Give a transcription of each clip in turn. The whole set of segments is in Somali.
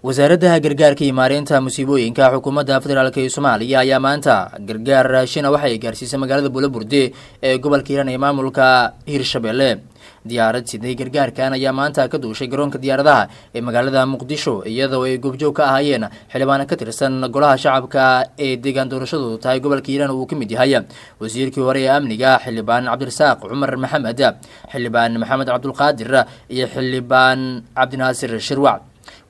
wasaaradda gargaarka iyo maareynta musiibooyinka xukuumadda federaalka ee Soomaaliya ayaa maanta gargaar raashin waxay gaarsiisay magaalada Buulaburde ee gobolka Hiiraan ee maamulka Hirshabelle. diyaarad sidii gargaarkan ayaa maanta ka duushay garoonka diyaaradaha ee magaalada Muqdisho iyadoo ay goobjoog ka ahaayeen xildhibaan ka tirsan golaha shacabka ee deegaan doorashadu tahay gobolka Hiiraan uu ka mid yahay wasiirkii hore ee amniga xildhibaan Cabdirasaaq Cumar Maxamed, xildhibaan Maxamed Cabdulqaadir iyo xildhibaan Cabdinaasir Shirwac.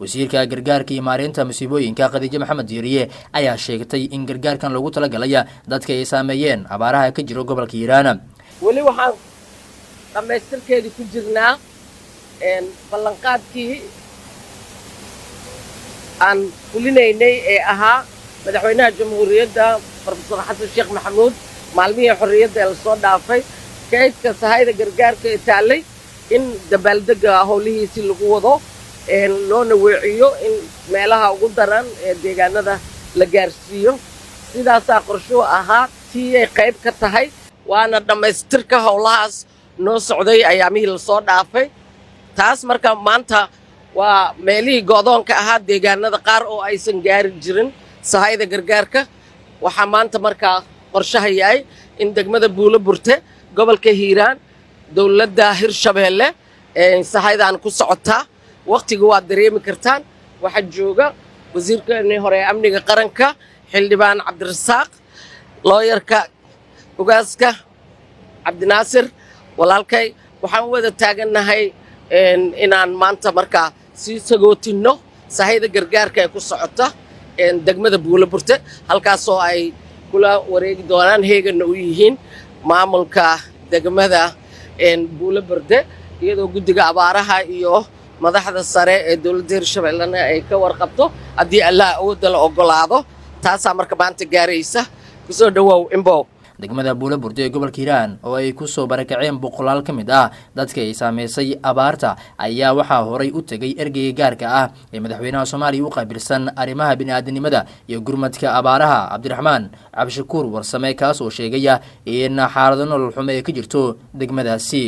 wasiirka gargaarka iyo maareynta musiibooyinka Khadiija Maxamed Diiriye ayaa sheegtay in gargaarkan loogu talagalay dadka ay saameeyeen abaaraha ka jira gobolka Hiiraan. wali waxaan dhamaystirkeedii ku jirnaa ballanqaadkii aan fulinaynay ee ahaa madaxweynaha jamhuuriyadda Professor Xasan Sheekh Maxamuud maalmihii xorriyadda ee lasoo dhaafay kaydka sahayda gargaarka ee taalay in dabaaldega howlihiisii lagu wado loona weeciyo in meelaha ugu daran ee deegaanada la gaarsiiyo sidaasaa qorshuhu ahaa tii ay qayb ka tahay waana dhammaystirka howlahaas noo socday ayaamihii lasoo dhaafay. taas marka maanta waa meelihii go'doonka ahaa deegaanada qaar oo aysan gaari jirin sahayda gargaarka. waxaa maanta markaa qorshaha yahay in degmada Buulaburde gobolka Hiiraan dowladda Hirshabelle sahaydan ku socotaa. waqtiga waa dareemi kartaan waxa jooga wasiirkeenii hore ee amniga qaranka xildhibaan Cabdirasaaq, looyarka ugaaska Cabdinaasir walaalkay. waxaan wada taaganahay inaan maanta markaa sii sagootino sahayda gargaarka ee ku socota degmada Buulaburde halkaasoo ay kula wareegi doonaan heegana u yihiin maamulka degmada Buulaburde iyadoo guddiga abaaraha iyo madaxda sare ee dowladda Hirshabelle ay ka warqabto haddii Allah awoodda la ogolaado. taasaa marka maanta gaaraysa kusoo dhawaaw imbow. degmada Buulaburde ee gobolka Hiiraan oo ay ku soo barakaceen boqolaal ka mid ah dadka ay saameysay abaarta ayaa waxaa horay u tagay ergeyga gaarka ah ee madaxweynaha Soomaaliya u qaabilsan arrimaha bini'aadanimada iyo gurmadka abaaraha Cabdiraxmaan Cabshakuur Warsame kaas oo sheegaya in xaalado nolol xumo ay ka jirto degmadaasi.